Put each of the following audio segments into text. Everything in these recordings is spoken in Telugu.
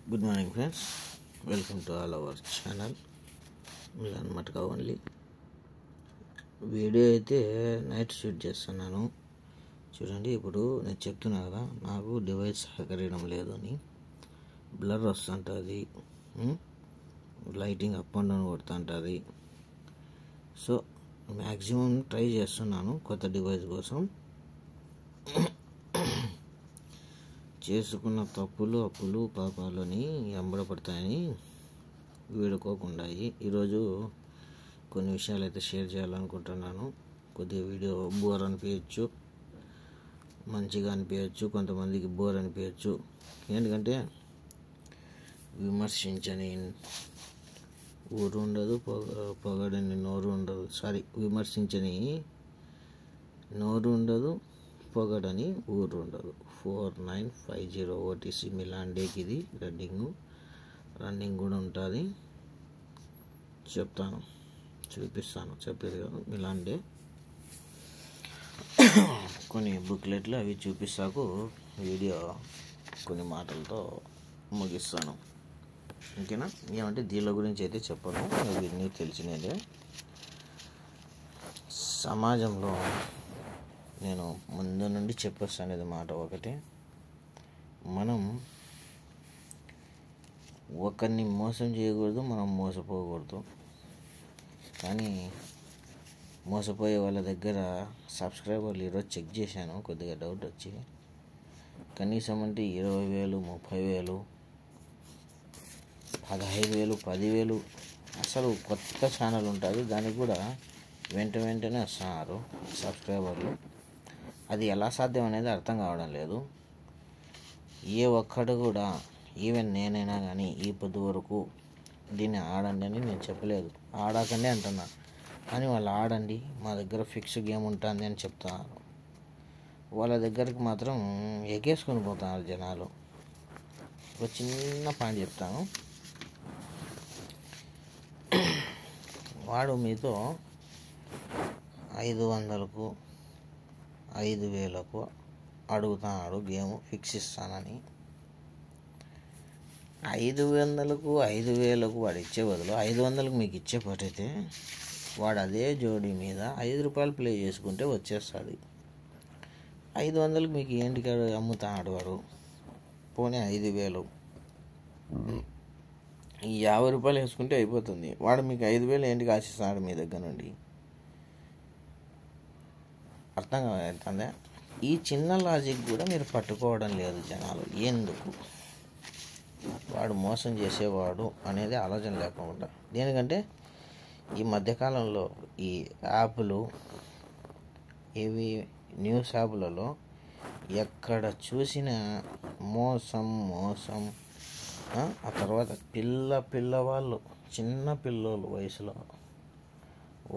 Good morning friends, welcome to all our channel Milan Matka only. Video అయితే నైట్ షూట్ చేస్తున్నాను చూడండి. ఇప్పుడు నేను చెప్తున్నా కదా, నాకు డివైస్ సహకరించడం లేదు అని బ్లర్ వస్తుంటుంది, లైటింగ్ అప్ అండ్ డౌన్ కొడుతుంటుంది. సో మ్యాక్సిమం ట్రై చేస్తున్నాను కొత్త డివైస్ కోసం. చేసుకున్న తప్పులు అప్పులు పాపాలని ఎంబడపడతాయని వీడుకోకుండా ఈరోజు కొన్ని విషయాలు అయితే షేర్ చేయాలనుకుంటున్నాను. కొద్దిగా వీడియో బోర్ అనిపించచ్చు, మంచిగా అనిపించచ్చు, కొంతమందికి బోర్ అనిపించచ్చు. ఎందుకంటే విమర్శించని ఊరు ఉండదు, పొగడని నోరు ఉండదు. విమర్శించని నోరు ఉండదు, పొగడని ఊరు ఉండదు. 4950 ఓటీసీ మిలాన్ డేకి ఇది రన్నింగ్ కూడా ఉంటుంది. చూపిస్తాను చెప్పేది కాదు. మిలాన్ డే కొన్ని బుక్లెట్లు అవి చూపిస్తాకు వీడియో కొన్ని మాటలతో ముగిస్తాను. ఓకేనా? ఏమంటే దీని గురించి అయితే చెప్పను, ఇవన్నీ తెలిసినదే. సమాజంలో నేను ముందు నుండి చెప్పొస్తానేది మాట ఒకటి, మనం ఒకరిని మోసం చేయకూడదు, మనం మోసపోకూడదు. కానీ మోసపోయే వాళ్ళ దగ్గర సబ్స్క్రైబర్లు ఈరోజు చెక్ చేశాను, కొద్దిగా డౌట్ వచ్చి. కనీసం అంటే 20,000, 30,000, 15,000, 10,000 అసలు కొత్త ఛానల్ ఉంటుంది, దానికి కూడా వెంటనే వస్తున్నారు సబ్స్క్రైబర్లు. అది ఎలా సాధ్యం అనేది అర్థం కావడం లేదు. ఏ ఒక్కడు కూడా, ఈవెన్ నేనైనా కానీ ఈ పొద్దు వరకు దీన్ని ఆడండి అని నేను చెప్పలేదు. ఆడకండి అంటున్నా, కానీ వాళ్ళు ఆడండి, మా దగ్గర ఫిక్స్ గేమ్ ఉంటుంది అని చెప్తున్నారు. వాళ్ళ దగ్గరికి మాత్రం ఎగేసుకొని పోతున్నారు జనాలు. ఒక చిన్న పాయింట్ చెప్తాను. వాడు మీతో 500కు 5,000కు అడుగుతున్నాడు గేమ్ ఫిక్స్ ఇస్తానని. 500కు 5,000కు వాడు ఇచ్చే బదులు 500కు మీకు ఇచ్చే పట్టయితే వాడు అదే జోడీ మీద 5 రూపాయలు ప్లే చేసుకుంటే వచ్చేస్తుంది. 500కు మీకు ఏంటికి అమ్ముతాడు వాడు? పోనీ 5,000, 50 రూపాయలు వేసుకుంటే అయిపోతుంది. వాడు మీకు 5,000 ఏంటికి ఆశిస్తాడు మీ దగ్గర నుండి? అర్థం కావుతుందా? ఈ చిన్న లాజిక్ కూడా మీరు పట్టుకోవడం లేదు జనాలు. ఎందుకు? వాడు మోసం చేసేవాడు అనేది ఆలోచన లేకుండా. దేనికంటే ఈ మధ్యకాలంలో ఈ యాప్లు, ఇవి న్యూస్ యాప్లలో ఎక్కడ చూసినా మోసం. ఆ తర్వాత పిల్లవాళ్ళు, చిన్న పిల్లోళ్ళు వయసులో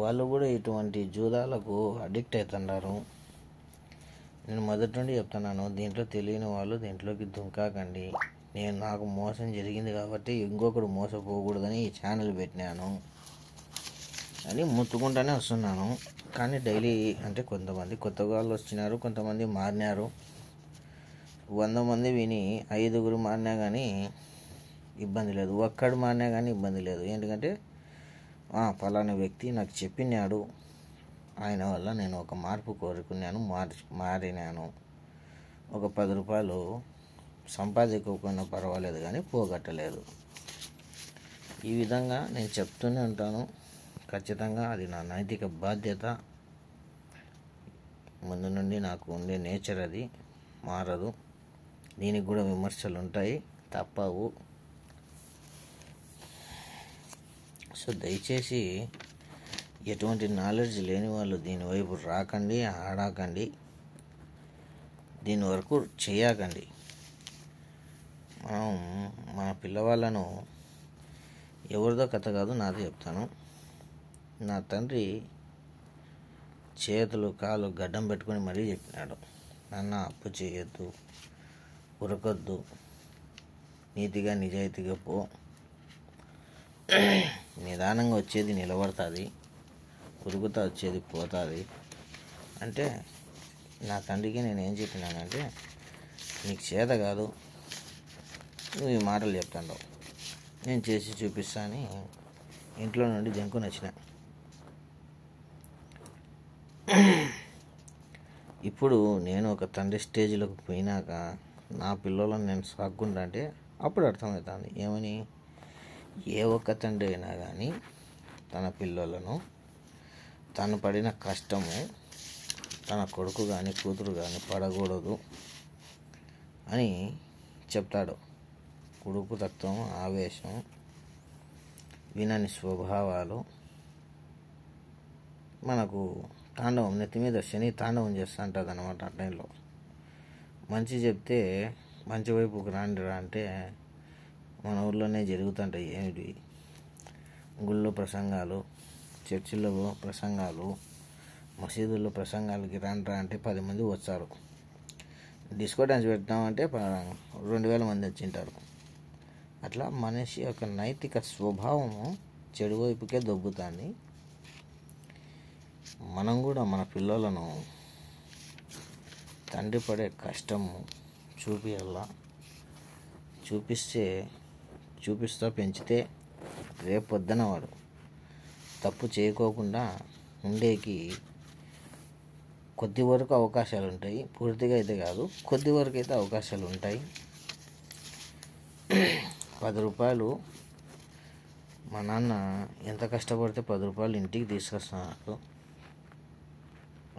వాళ్ళు కూడా ఇటువంటి జూదాలకు అడిక్ట్ అవుతున్నారు. నేను మొదటి నుండి చెప్తున్నాను, దీంట్లో తెలియని వాళ్ళు దీంట్లోకి దుంకాకండి. నాకు మోసం జరిగింది కాబట్టి ఇంకొకడు మోసపోకూడదని ఈ ఛానల్ పెట్టినాను అని ముత్తుకుంటానే వస్తున్నాను. కానీ డైలీ అంటే కొంతమంది కొత్త వాళ్ళు వచ్చినారు, కొంతమంది మారినారు. 100 మంది విని 5గురు మారినా కానీ ఇబ్బంది లేదు, ఒక్కడు మారినా కానీ ఇబ్బంది లేదు. ఎందుకంటే ఫలానా వ్యక్తి నాకు చెప్పినాడు, ఆయన వల్ల నేను ఒక మార్పు కోరుకున్నాను, మారినాను. ఒక 10 రూపాయలు సంపాదించకపోయినా పర్వాలేదు కానీ పోగొట్టలేదు. ఈ విధంగా నేను చెప్తూనే ఉంటాను. ఖచ్చితంగా అది నా నైతిక బాధ్యత. ముందు నుండి నాకు ఉండే నేచర్ అది, మారదు. దీనికి కూడా విమర్శలు ఉంటాయి, తప్పవు. సో దయచేసి ఎటువంటి నాలెడ్జ్ లేని వాళ్ళు దీని వైపు రాకండి, ఆడకండి, దీని వరకు చేయకండి. మనం మన పిల్లవాళ్ళను, ఎవరిదో కథ కాదు, నాది చెప్తాను. నా తండ్రి చేతులు కాలు గడ్డం పెట్టుకొని మరీ చెప్పినాడు, నాన్న అప్పు చేయొద్దు, ఉరకొద్దు, నీతిగా నిజాయితీగా పో, నిదానంగా వచ్చేది నిలబడుతుంది, ఉరుకుతా వచ్చేది పోతుంది అంటే. నా తండ్రికి నేను ఏం చెప్పినానంటే, నీకు చేత కాదు, నువ్వు ఈ మాటలు చెప్తాండవు, నేను చేసి చూపిస్తా అని ఇంట్లో నుండి జంకుని వచ్చిన. ఇప్పుడు నేను ఒక తండ్రి స్టేజ్లోకి పోయినాక నా పిల్లలను నేను సాక్కుంటా అంటే అప్పుడు అర్థమవుతుంది ఏమని, ఏ ఒక్క తండ్రి అయినా కానీ తన పిల్లలను తను పడిన కష్టము తన కొడుకు కానీ కూతురు కానీ పడకూడదు అని చెప్తాడు. కొడుకు తత్వం, ఆవేశం, వినని స్వభావాలు మనకు తాండవం, నెత్తి మీద శని తాండవం చేస్తూ ఉంటుంది అన్నమాట. ఆ టైంలో మంచి చెప్తే మంచి వైపుకి రాండిరా అంటే మన ఊళ్ళోనే జరుగుతుంటాయి. ఏమిటి, గుళ్ళో ప్రసంగాలు, చర్చిల్లో ప్రసంగాలు, మసీదుల్లో ప్రసంగాలకి రాండ్రా అంటే 10 మంది వస్తారు. డిస్కో డ్యాన్స్ పెడతామంటే 2000 మంది వచ్చింటారు. అట్లా మనిషి యొక్క నైతిక స్వభావము చెడు వైపుకే దొబ్బుతుంది. మనం కూడా మన పిల్లలను తండ్రి పడే కష్టము చూపియాలా. చూపిస్తా పెంచితే రేపొద్దున వాడు తప్పు చేయకోకుండా ఉండేకి కొద్ది వరకు అవకాశాలు ఉంటాయి. పూర్తిగా అయితే కాదు, కొద్ది వరకు అయితే అవకాశాలు ఉంటాయి. 10 రూపాయలు మా నాన్న ఎంత కష్టపడితే 10 రూపాయలు ఇంటికి తీసుకొస్తున్నారు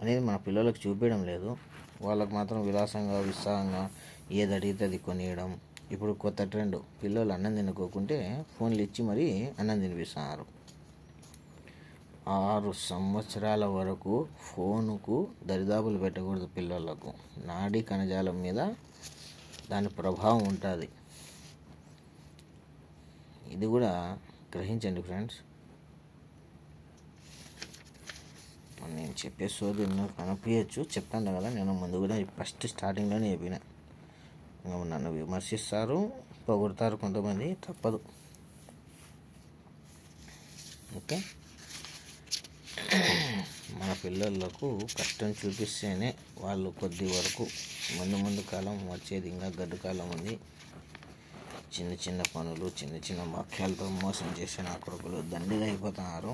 అనేది మన పిల్లలకు చూపించడం లేదు. వాళ్ళకు మాత్రం విలాసంగా, ఉత్సాహంగా ఏది అడిగితే అది కొనియడం. ఇప్పుడు కొత్త ట్రెండ్, పిల్లలు అన్నం తినుకోకుంటే ఫోన్లు ఇచ్చి మరీ అన్నం తినిపిస్తున్నారు. 6 సంవత్సరాల వరకు ఫోనుకు దరిదాపులు పెట్టకూడదు పిల్లలకు. నాడీ కణజాలం మీద దాని ప్రభావం ఉంటుంది. ఇది కూడా గ్రహించండి ఫ్రెండ్స్. నేను చెప్పే సోది నాకు కనిపించచ్చు, చెప్తాను కదా. నేను ముందు కూడా ఫస్ట్ స్టార్టింగ్లోనే చెప్పిన, నన్ను విమర్శిస్తారు, పొగుడతారు కొంతమంది, తప్పదు. ఓకే, మన పిల్లలకు కష్టం చూపిస్తేనే వాళ్ళు కొద్ది వరకు ముందు కాలం వచ్చేది. ఇంకా గడ్డు కాలం ఉంది. చిన్న పనులు, చిన్న వాక్యాలతో మోసం చేసే నా కొడుకులు దండిగా అయిపోతున్నారు.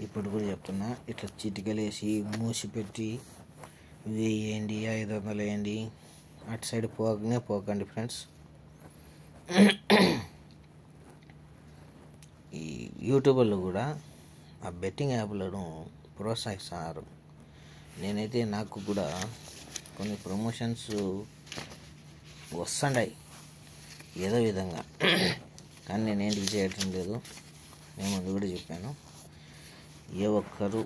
ఇప్పుడు కూడా చెప్తున్నా, ఇట్లా చిటికలేసి మూసిపెట్టి వేయండి, 500 వేయండి, అటు సైడ్ పోకండి ఫ్రెండ్స్. ఈ యూట్యూబర్లు కూడా ఆ బెట్టింగ్ యాప్లను ప్రోత్సహిస్తున్నారు. నేనైతే నాకు కూడా కొన్ని ప్రమోషన్స్ వస్తున్నాయి ఏదో విధంగా, కానీ నేనేంటికి చేయటం లేదు. నేను ముందు కూడా చెప్పాను, ఏ ఒక్కరు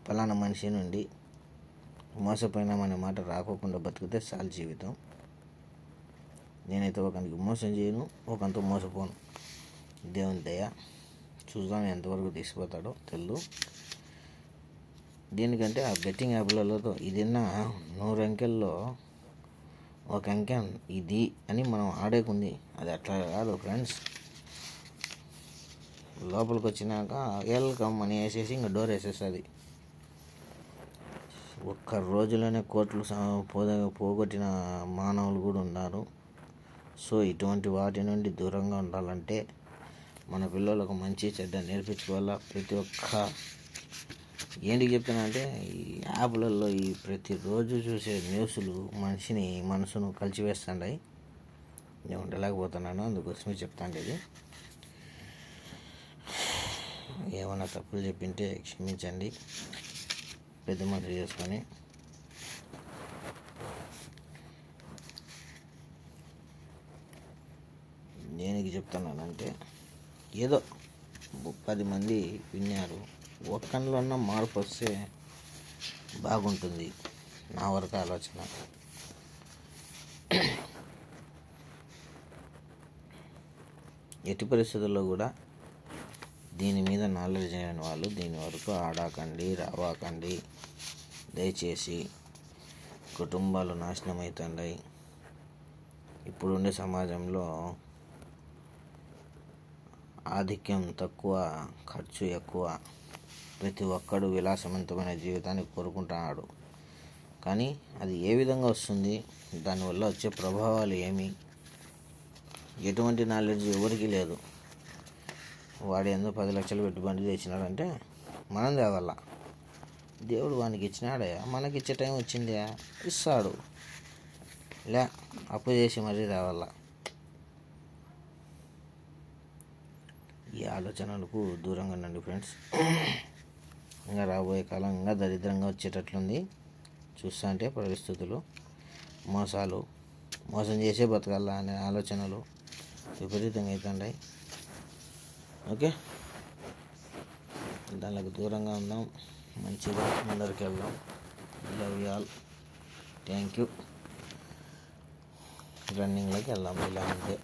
ఫలానా మనిషి నుండి మోసపోయినామనే మాట రాకోకుండా బతికితే చాలు జీవితం. నేనైతే ఒకరికి మోసం చేయను, ఒకంతా మోసపోను. దేవుని దయ, చూద్దాం ఎంతవరకు తీసుకుపోతాడో తెలియదు. దీనికంటే ఆ బెట్టింగ్ యాప్లలో ఇదిన్న 100 అంకెల్లో ఒక అంకె ఇది అని మనం ఆడేకుంది. అది అట్లా కాదు ఫ్రెండ్స్. లోపలికి వచ్చినాక వెల్కమ్ అని వేసేసి ఇంకా డోర్ వేసేస్తుంది. ఒక్క రోజులోనే కోట్లు పోగొట్టిన మానవులు కూడా ఉన్నారు. సో ఇటువంటి వాటి నుండి దూరంగా ఉండాలంటే మన పిల్లలకు మంచి చెడ్డ నేర్పించుకోవాలా. ప్రతి ఒక్క ఏంటికి చెప్తున్నా అంటే, ఈ యాప్లలో ఈ ప్రతిరోజు చూసే న్యూస్లు మనసును కలిచివేస్తుంటాయి. నేను ఉండలేకపోతున్నాను, అందుకోసమే చెప్తాను. ఇది ఏమైనా తప్పులు చెప్పింటే క్షమించండి, పెద్ద మనసు చేసుకొని. దేనికి చెప్తున్నానంటే, ఏదో 10 మంది విన్నారు, ఒక్కనిలో ఉన్న మార్పు వస్తే బాగుంటుంది, నా వరకు ఆలోచన. ఎట్టి పరిస్థితుల్లో కూడా దీని మీద నాలెడ్జ్ అయిన వాళ్ళు దీని వరకు ఆడాకండి, రావాకండి. దయచేసి కుటుంబాలు నాశనం అవుతున్నాయి. ఇప్పుడుండే సమాజంలో ఆధిక్యం తక్కువ, ఖర్చు ఎక్కువ. ప్రతి ఒక్కడు విలాసవంతమైన జీవితాన్ని కోరుకుంటున్నాడు. కానీ అది ఏ విధంగా వస్తుంది, దానివల్ల వచ్చే ప్రభావాలు ఏమి, ఎటువంటి నాలెడ్జ్ ఎవరికి లేదు. వాడు ఎందుకు 10 లక్షలు పెట్టి బండి తెచ్చినాడంటే మనం తేవాల. దేవుడు వానికి ఇచ్చినాడయా, మనకి ఇచ్చే టైం వచ్చిందా, ఇస్తాడు. లే అప్పు చేసి మరీ రావాల. ఈ ఆలోచనలకు దూరంగా ఉండండి ఫ్రెండ్స్. ఇంకా రాబోయే కాలం ఇంకా దరిద్రంగా వచ్చేటట్లుంది. చూస్తా అంటే పరిస్థితులు, మోసం చేసే బతకాలా అనే ఆలోచనలు విపరీతంగా అవుతున్నాయి. ఓకే, దానికి దూరంగా ఉందాం, మంచిగా ముందరికి వెళ్దాం. Love you all, thank you. రన్నింగ్లోకి వెళ్దాం ఇలా అంతే.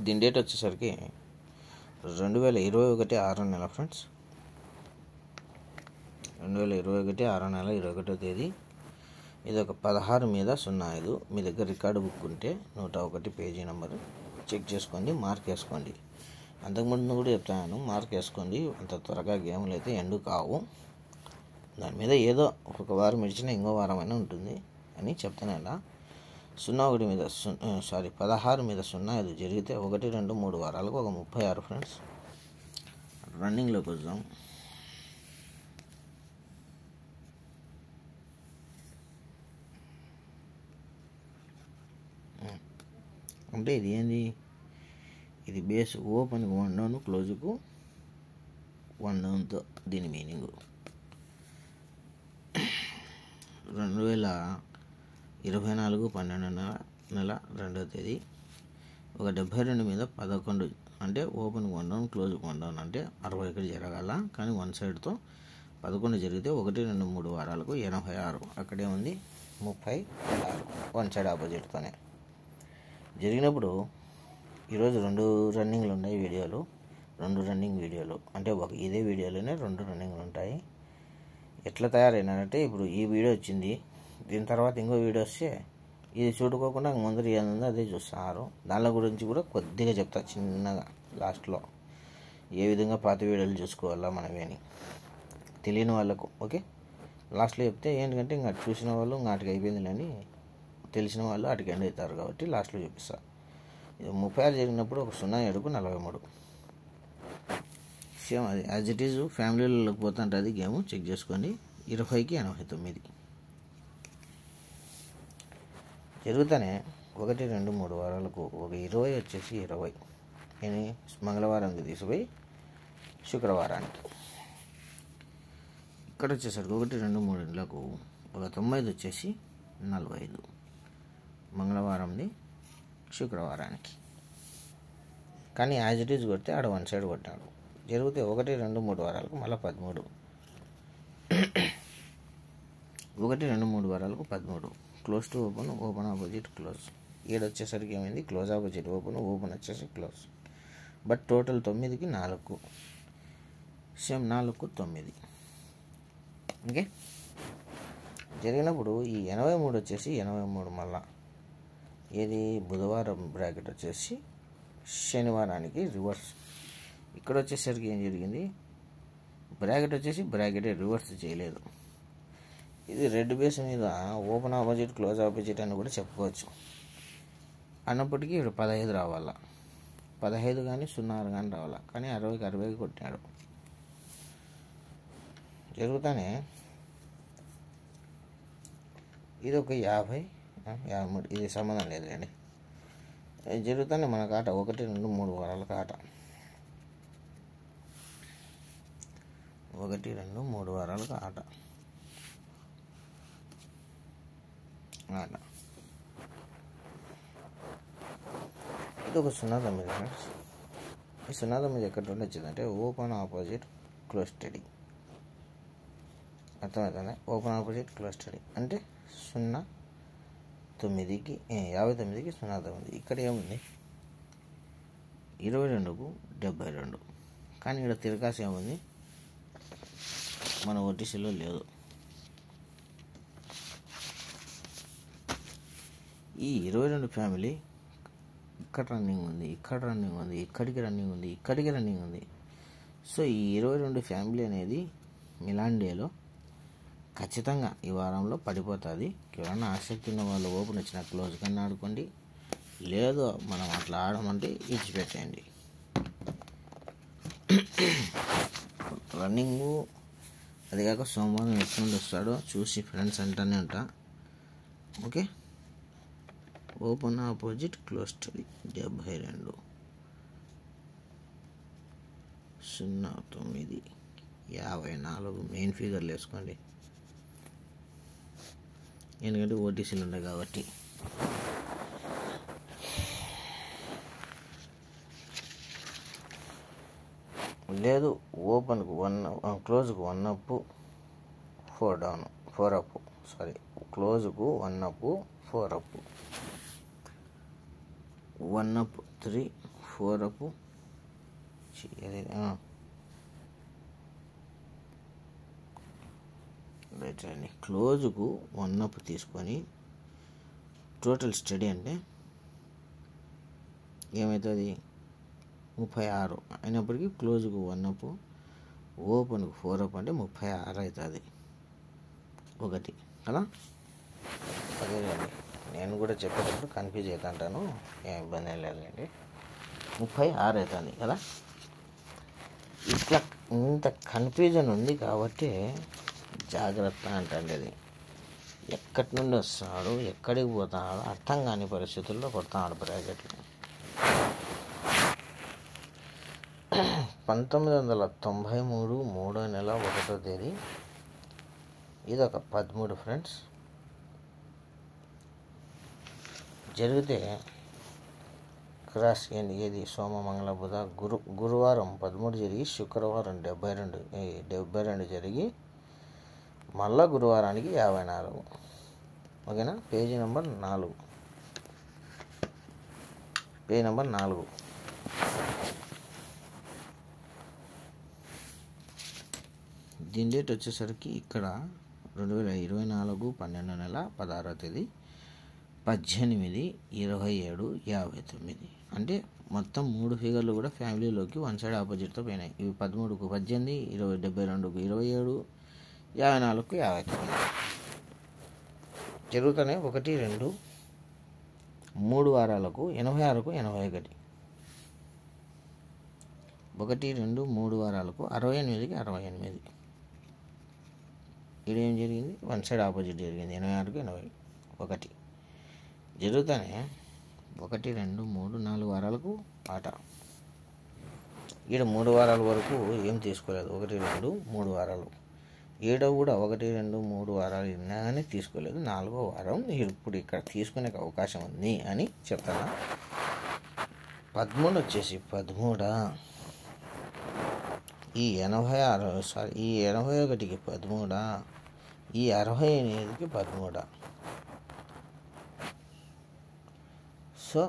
దీని డేట్ వచ్చేసరికి 2021 6వ నెల ఫ్రెండ్స్. 2021 6వ నెల 21వ తేదీ. ఇది ఒక 16/05. మీ దగ్గర రికార్డు బుక్ ఉంటే 101 పేజీ నెంబరు చెక్ చేసుకోండి, మార్క్ వేసుకోండి. అంతకుముందు కూడా చెప్తాను, మార్క్ వేసుకోండి. అంత త్వరగా గేమ్లు అయితే ఎండు కావు. దాని మీద ఏదో ఒక వారం ఇచ్చినా ఇంకో వారం అయినా ఉంటుంది అని చెప్తాను. అలా 01 మీద 16 మీద 05 జరిగితే 1, 2, 3 వారాలకు ఒక 36 ఫ్రెండ్స్. రన్నింగ్లోకి వద్దాం. అంటే ఇది ఏంది, ఇది బేస్ ఓపెన్కి 1 డౌన్, క్లోజ్కు 1 డౌన్తో దీని మీనింగు. 2024 12వ నెల 2వ తేదీ. ఒక 72 మీద 11 అంటే ఓపెన్ 1 డౌన్, క్లోజ్ 1 డౌన్ అంటే 61 జరగాల. కానీ 1 సైడ్తో 11 జరిగితే 1, 2, 3 వారాలకు 86. అక్కడే ఉంది 36, 1 సైడ్ ఆపోజిట్తోనే జరిగినప్పుడు. ఈరోజు 2 రన్నింగ్లు ఉన్నాయి వీడియోలు, 2 రన్నింగ్ వీడియోలు. అంటే ఇదే వీడియోలోనే 2 రన్నింగ్లు ఉంటాయి. ఎట్లా తయారైనారంటే, ఇప్పుడు ఈ వీడియో వచ్చింది, దీని తర్వాత ఇంకో వీడియో వస్తే ఇది చూడుకోకుండా ముందర ఏముందో అదే చూస్తున్నారు. దాని గురించి కూడా కొద్దిగా చెప్తా చిన్నగా లాస్ట్లో, ఏ విధంగా పాత వీడియోలు చూసుకోవాలా మనమేని తెలియని వాళ్ళకు. ఓకే, లాస్ట్లో చెప్తే ఏంటంటే ఇంకా చూసిన వాళ్ళు ఇంకా అటుకు అయిపోయిందిలేని, తెలిసిన వాళ్ళు అటుకు ఎండ్ అవుతారు కాబట్టి లాస్ట్లో చూపిస్తా. ఇది 36 జరిగినప్పుడు ఒక 07కు 43. సేమ్ అది యాజ్ ఇట్ ఈజ్ ఫ్యామిలీలోకి పోతుంటుంది గేమ్, చెక్ చేసుకోండి. 20కి 89 జరుగుతానే 1, 2, 3 వారాలకు ఒక 20 వచ్చేసి 20 నేను మంగళవారానికి తీసుకుపోయి శుక్రవారానికి. ఇక్కడ వచ్చేసరికి 1, 2, 3 ఒక 90 వచ్చేసి 45 మంగళవారంది శుక్రవారానికి. కానీ యాజ్ ఇట్ ఈజ్ కొడితే ఆడ 1 సైడ్ కొట్టాడు. జరిగితే 1, 2, 3 వారాలకు మళ్ళీ 13. 1, 2, 3 వారాలకు 13. Close to open, open opposite close. 7 వచ్చేసరికి ఏమైంది, క్లోజ్ ఆపోజిట్ ఓపెన్, ఓపెన్ వచ్చేసి క్లోజ్. బట్ టోటల్ 9కి 4. సేమ్ 4కు 9. ఓకే, జరిగినప్పుడు ఈ 83 వచ్చేసి 83 మళ్ళా ఏది బుధవారం బ్రాకెట్ వచ్చేసి శనివారానికి రివర్స్. ఇక్కడ వచ్చేసరికి ఏం జరిగింది, బ్రాకెట్ వచ్చేసి బ్రాకెట్ రివర్స్ చేయలేదు. ఇది రెడ్ బేస్ మీద ఓపెన్ ఆపోజిట్, క్లోజ్ ఆపోజిట్ అని కూడా చెప్పుకోవచ్చు. అన్నప్పటికీ ఇప్పుడు 15 రావాలా, 15 కానీ 06 కానీ రావాలా. కానీ 60కి 60 కొట్టినాడు. జరుగుతానే ఇది ఒక 50, 53. ఇది సంబంధం లేదులేండి. జరుగుతానే మనకు ఆట 1, 2, 3 వారాలకు ఆట. 1, 2, 3 వారాలకు ఆట. ఇది ఒక 09 ఫ్రెండ్స్. ఈ 09 ఎక్కడ నుండి వచ్చిందంటే ఓపెన్ ఆపోజిట్ క్లోజ్ స్టడీ. అర్థమవుతుంది, ఓపెన్ ఆపోజిట్ క్లోజ్ స్టడీ అంటే 09కి 59కి 09. ఇక్కడ ఏముంది 22కు 72. కానీ ఇక్కడ తిరకాసు ఏముంది, మన ఓటీసీలో లేదు. ఈ 22 ఫ్యామిలీ ఇక్కడ రన్నింగ్ ఉంది, ఇక్కడ రన్నింగ్ ఉంది, ఇక్కడికి రన్నింగ్ ఉంది, ఇక్కడికి రన్నింగ్ ఉంది. సో ఈ 22 ఫ్యామిలీ అనేది మిలాన్ డేలో ఖచ్చితంగా ఈ వారంలో పడిపోతుంది. ఎవరైనా ఆసక్తి ఉన్న వాళ్ళు ఓపెన్ వచ్చిన క్లోజ్ కన్నా ఆడుకోండి, లేదు మనం అట్లా ఆడమంటే ఇచ్చిపెట్టేయండి. రన్నింగు అది కాక సోమవారం ఎట్లుండి వస్తాడో చూసి ఫ్రెండ్స్ అంటానే ఉంటా. Okay, open opposite close study 72 09 54 main ఫిగర్లు వేసుకోండి, ఎందుకంటే ఓటీసీలు ఉన్నాయి కాబట్టి. లేదు ఓపెన్కు 1 క్లోజ్కు 1 అప్ 4 డౌన్ 4 అప్, సారీ క్లోజ్కు 1 up 4 up, 1 up 3 4 up right అండి. క్లోజ్కు 1 అప్ తీసుకొని టోటల్ స్టడీ అంటే ఏమవుతుంది 36 అయినప్పటికీ క్లోజ్కు 1 అప్ ఓపెన్కు 4 అప్ అంటే 36 అవుతుంది ఒకటి కదా. అదేనండి, నేను కూడా చెప్పేటప్పుడు కన్ఫ్యూజ్ అవుతుంటాను, ఏం ఇబ్బంది ఏం లేదండి. 36 అవుతుంది కదా. ఇట్లా ఇంత కన్ఫ్యూజన్ ఉంది కాబట్టి జాగ్రత్త అంటే అది ఎక్కడి నుండి వస్తాడు ఎక్కడికి పోతాడు అర్థం కాని పరిస్థితుల్లో కొడతాడు బ్రాకెట్లు. 1993 3వ నెల 1వ తేదీ ఇదొక 13 ఫ్రెండ్స్. జరిగితే క్రాస్ ఏది సోమ మంగళ బుధ గురువారం 13 జరిగి శుక్రవారం 72 జరిగి మళ్ళా గురువారానికి 54. ఓకేనా. పేజీ నెంబర్ 4 దీని డేట్ వచ్చేసరికి ఇక్కడ 2024 12వ నెల 16వ తేదీ 18 27 59 అంటే మొత్తం 3 ఫిగర్లు కూడా ఫ్యామిలీలోకి వన్ సైడ్ ఆపోజిట్తో పోయినాయి. ఇవి 13కు 18, 72కు 27, 54కు 59 జరుగుతున్నాయి. 1 2 3 వారాలకు 86కు 81, 1 2 3 వారాలకు 68కి 68. ఇదేం జరిగింది, వన్ సైడ్ ఆపోజిట్ జరిగింది, 86కు 81 జరుగుతానే. 1 2 3 4 వారాలకు ఆట. ఈడ 3 వారాల వరకు ఏం తీసుకోలేదు, 1 2 3 వారాలు. ఈడ కూడా 1 2 3 వారాలు ఉన్నా కానీ తీసుకోలేదు. 4వ వారం ఇప్పుడు ఇక్కడ తీసుకునే అవకాశం ఉంది అని చెప్తాను. 13 వచ్చేసి 13 ఈ 86 ఈ 81కి 13 ఈ 68కి 13. సో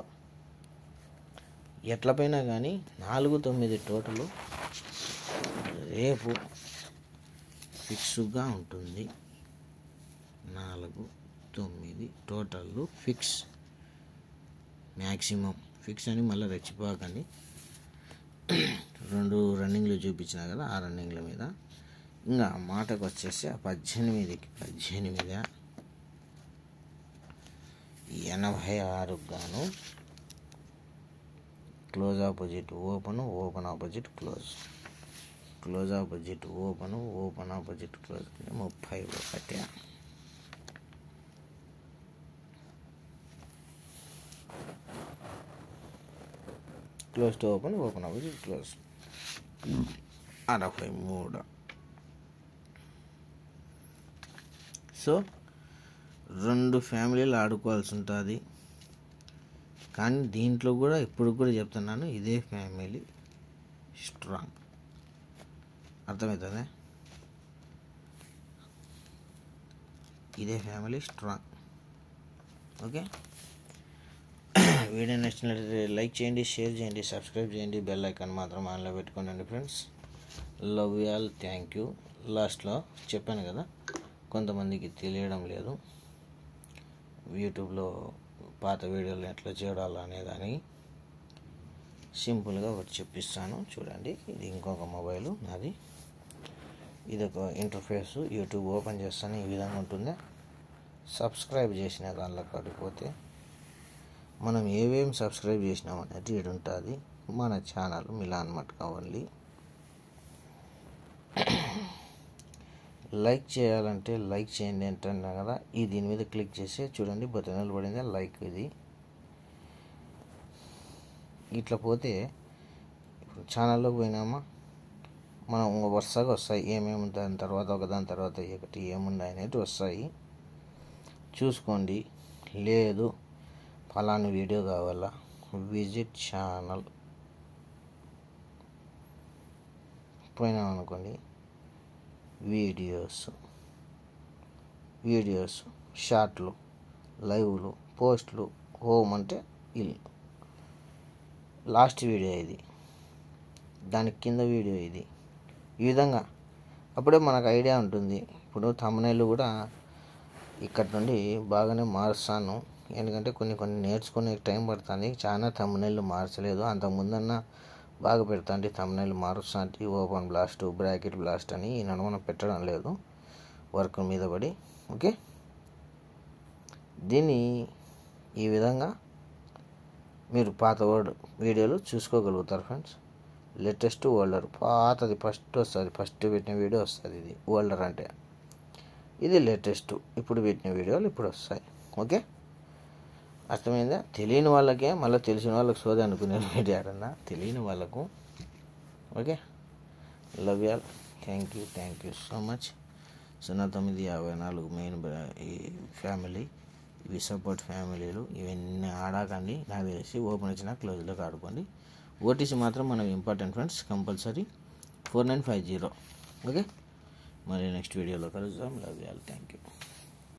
ఎట్ల పైన కానీ 4 9 టోటలు రేపు ఫిక్స్గా ఉంటుంది. 4 9 టోటల్ ఫిక్స్, మ్యాక్సిమం ఫిక్స్ అని మళ్ళీ రెచ్చిపోకండి. 2 రన్నింగ్లు చూపించిన కదా, ఆ రన్నింగ్ల మీద ఇంకా మాటకు వచ్చేసి 18కి 18 86 గాను close opposite open, open opposite close, close opposite open, open opposite close 31. Close to open, open opposite close 63. So 2 ఫ్యామిలీలు ఆడుకోవాల్సి ఉంటుంది. కానీ దీంట్లో కూడా ఇప్పుడు కూడా చెప్తున్నాను, ఇదే ఫ్యామిలీ స్ట్రాంగ్. అర్థమవుతుంది, ఇదే ఫ్యామిలీ స్ట్రాంగ్. ఓకే, వీడియో నచ్చినట్లయితే లైక్ చేయండి, షేర్ చేయండి, సబ్స్క్రైబ్ చేయండి, బెల్ ఐకాన్ మాత్రం ఆన్లో పెట్టుకోండి friends. Love you all, thank you. లాస్ట్లో చెప్పాను కదా, కొంతమందికి తెలియడం లేదు, యూట్యూబ్లో పాత వీడియోలు ఎట్లా చూడాలనేదని సింపుల్గా ఒకటి చెప్పిస్తాను చూడండి. ఇది ఇంకొక మొబైలు నాది. ఇది ఒక ఇంటర్ఫేస్. యూట్యూబ్ ఓపెన్ చేస్తాను, ఈ విధంగా ఉంటుంది. సబ్స్క్రైబ్ చేసిన దానిలో కాడిపోతే మనం ఏమేమి సబ్స్క్రైబ్ చేసినామనేది ఇది ఉంటుంది. మన channel Milan Matka only. Like చేయాలంటే లైక్ చేయండి అంటున్నా కదా, ఈ దీని మీద క్లిక్ చేసి చూడండి బటన్ పడింది లైక్. ఇది ఇట్లా పోతే ఇప్పుడు ఛానల్లోకి పోయినామా, మనం వరుసగా వస్తాయి ఏమేమి దాని తర్వాత ఒకదాని తర్వాత ఒకటి ఏమున్నాయి అనేది వస్తాయి, చూసుకోండి. లేదు ఫలాని వీడియో కావాలా, విజిట్ ఛానల్ పోయినామనుకోండి, వీడియోస్ షార్ట్లు, లైవ్లు, పోస్ట్లు, హోమ్ అంటే ఇల్లు, లాస్ట్ వీడియో ఇది, దానికి కింద వీడియో ఇది, ఈ విధంగా అప్పుడే మనకు ఐడియా ఉంటుంది. ఇప్పుడు థంబ్నెయిల్ కూడా ఇక్కడ నుండి బాగానే మారుస్తాను, ఎందుకంటే కొన్ని నేర్చుకునే టైం పడుతుంది. చాలా థంబ్నెయిల్ మార్చలేదు, అంతకుముందన్నా బాగా పెడతాండి థంబ్నెయిల్ మారుస్తాంటి. ఓపెన్ బ్లాస్ట్, బ్రాకెట్ బ్లాస్ట్ అని ఈ నడుమన పెట్టడం లేదు, వర్క్ మీద పడి. ఓకే, దీన్ని ఈ విధంగా మీరు పాత వీడియోలు చూసుకోగలుగుతారు ఫ్రెండ్స్. లేటెస్ట్ ఓల్డర్, పాతది ఫస్ట్ వస్తుంది, ఫస్ట్ పెట్టిన వీడియో వస్తుంది. ఇది ఓల్డర్ అంటే ఇది లేటెస్ట్, ఇప్పుడు పెట్టిన వీడియోలు ఇప్పుడు వస్తాయి. ఓకే, అర్థమైందా? తెలియని వాళ్ళకే మళ్ళీ తెలిసిన వాళ్ళకి సోది అనుకునే వీడియో అన్నా, తెలియని వాళ్ళకు. Okay, love you all, thank you so much. 0954 main ఈ ఫ్యామిలీ, ఇవి సపోర్ట్ ఫ్యామిలీలు, ఇవన్నీ ఆడాకండి. నాకు తెలిసి ఓపెన్ వచ్చినా క్లోజ్లోకి ఆడుకోండి. ఓటీసీ మాత్రం మనం ఇంపార్టెంట్ ఫ్రెండ్స్, కంపల్సరీ 4950. ఓకే, మరి నెక్స్ట్ వీడియోలో కలుద్దాం. Love you all, thank you.